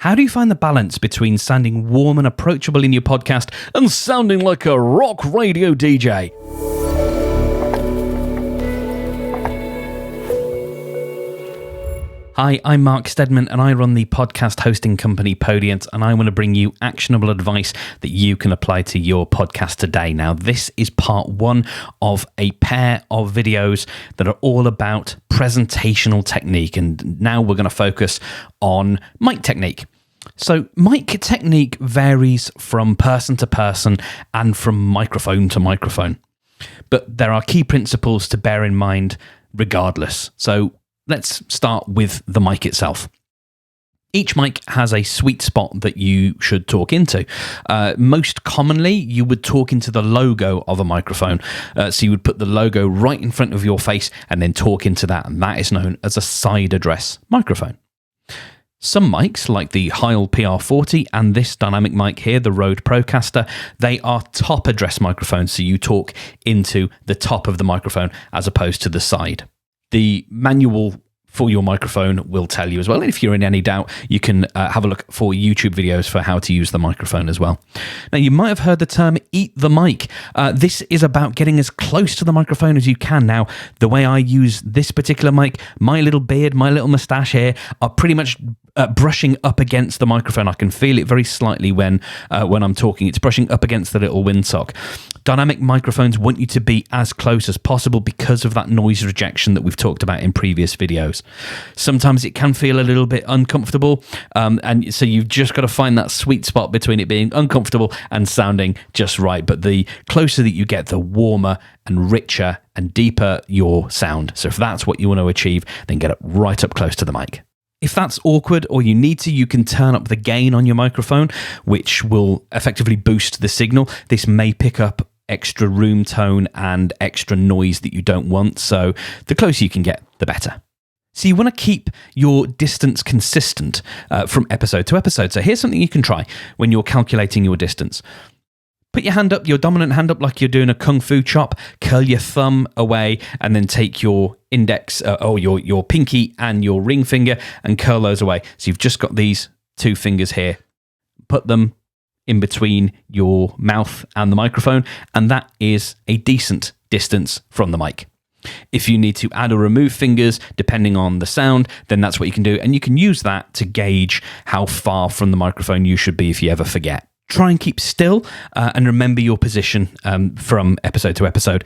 How do you find the balance between sounding warm and approachable in your podcast and sounding like a rock radio DJ? Hi, I'm Mark Steadman and I run the podcast hosting company Podiant, and I want to bring you actionable advice that you can apply to your podcast today. Now, this is part one of a pair of videos that are all about presentational technique, and now we're going to focus on mic technique. So mic technique varies from person to person and from microphone to microphone, but there are key principles to bear in mind regardless. So let's start with the mic itself. Each mic has a sweet spot that you should talk into. Most commonly, you would talk into the logo of a microphone. So you would put the logo right in front of your face and then talk into that, and that is known as a side address microphone. Some mics, like the Heil PR40 and this dynamic mic here, the Rode Procaster, they are top address microphones, so you talk into the top of the microphone as opposed to the side. The manual for your microphone will tell you as well. And if you're in any doubt, you can have a look for YouTube videos for how to use the microphone as well. Now, you might have heard the term eat the mic. This is about getting as close to the microphone as you can. Now, the way I use this particular mic, my little beard, my little mustache here are pretty much brushing up against the microphone. I can feel it very slightly when I'm talking. It's brushing up against the little windsock. Dynamic microphones want you to be as close as possible because of that noise rejection that we've talked about in previous videos. Sometimes it can feel a little bit uncomfortable, and so you've just got to find that sweet spot between it being uncomfortable and sounding just right. But the closer that you get, the warmer and richer and deeper your sound. So if that's what you want to achieve, then get it right up close to the mic. If that's awkward or you need to, you can turn up the gain on your microphone, which will effectively boost the signal. This may pick up extra room tone and extra noise that you don't want. So the closer you can get, the better. So you want to keep your distance consistent from episode to episode. So here's something you can try when you're calculating your distance. Put your hand up, your dominant hand up like you're doing a kung fu chop, curl your thumb away, and then take your index or your pinky and your ring finger and curl those away. So you've just got these two fingers here. Put them in between your mouth and the microphone, and that is a decent distance from the mic. If you need to add or remove fingers, depending on the sound, then that's what you can do, and you can use that to gauge how far from the microphone you should be if you ever forget. Try and keep still and remember your position from episode to episode.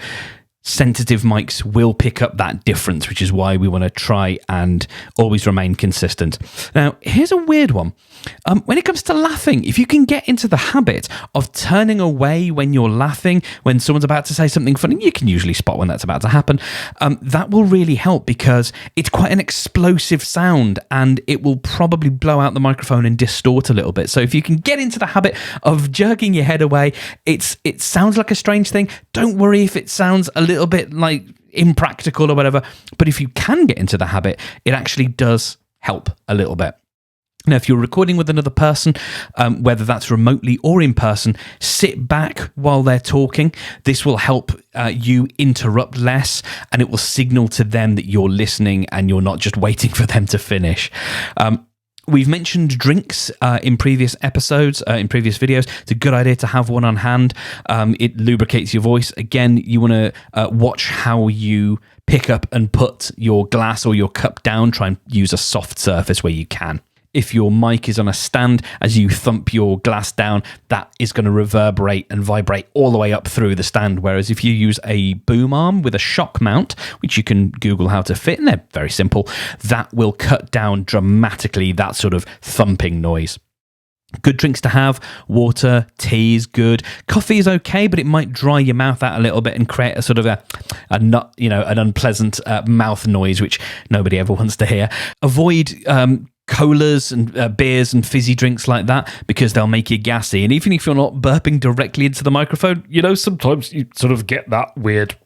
Sensitive mics will pick up that difference, which is why we want to try and always remain consistent. Now, here's a weird one. When it comes to laughing, if you can get into the habit of turning away when you're laughing, when someone's about to say something funny, you can usually spot when that's about to happen. That will really help because it's quite an explosive sound and it will probably blow out the microphone and distort a little bit. So if you can get into the habit of jerking your head away, it sounds like a strange thing. Don't worry if it sounds a little bit like impractical or whatever, but if you can get into the habit, it actually does help a little bit. Now, if you're recording with another person, whether that's remotely or in person, sit back while they're talking. This will help you interrupt less, and it will signal to them that you're listening and you're not just waiting for them to finish. We've mentioned drinks in previous episodes, in previous videos. It's a good idea to have one on hand. It lubricates your voice. Again, you want to watch how you pick up and put your glass or your cup down. Try and use a soft surface where you can. If your mic is on a stand, as you thump your glass down, that is going to reverberate and vibrate all the way up through the stand. Whereas if you use a boom arm with a shock mount, which you can Google how to fit, and they're very simple, that will cut down dramatically that sort of thumping noise. Good drinks to have: water, tea is good. Coffee is okay, but it might dry your mouth out a little bit and create a sort of an unpleasant mouth noise, which nobody ever wants to hear. Avoid colas and beers and fizzy drinks like that, because they'll make you gassy. And even if you're not burping directly into the microphone, you know, sometimes you sort of get that weird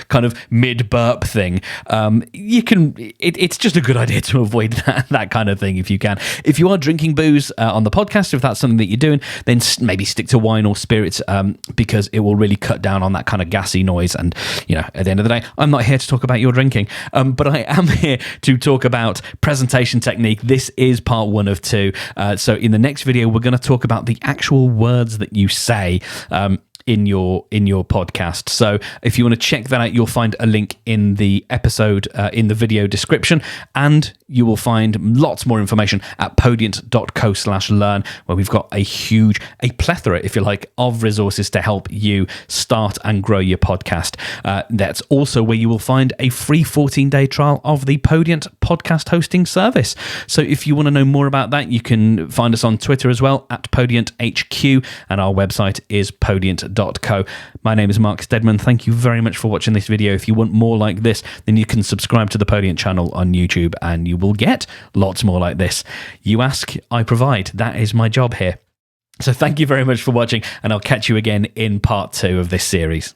kind of mid-burp thing. It's just a good idea to avoid that kind of thing if you can. If you are drinking booze on the podcast, if that's something that you're doing, then maybe stick to wine or spirits, because it will really cut down on that kind of gassy noise. And, you know, at the end of the day, I'm not here to talk about your drinking, but I am here to talk about presentation technique. This this is part 1 of 2. So in the next video, we're going to talk about the actual words that you say in your podcast. So if you want to check that out, you'll find a link in the episode in the video description, and you will find lots more information at podiant.co/learn, where we've got a plethora, if you like, of resources to help you start and grow your podcast. That's also where you will find a free 14-day trial of the Podiant podcast hosting service. So if you want to know more about that, you can find us on Twitter as well at PodiantHQ, and our website is podiant.co. My name is Mark Stedman. Thank you very much for watching this video. If you want more like this, then you can subscribe to the Podiant channel on YouTube, and you will get lots more like this. You ask, I provide. That is my job here. So thank you very much for watching, and I'll catch you again in part 2 of this series.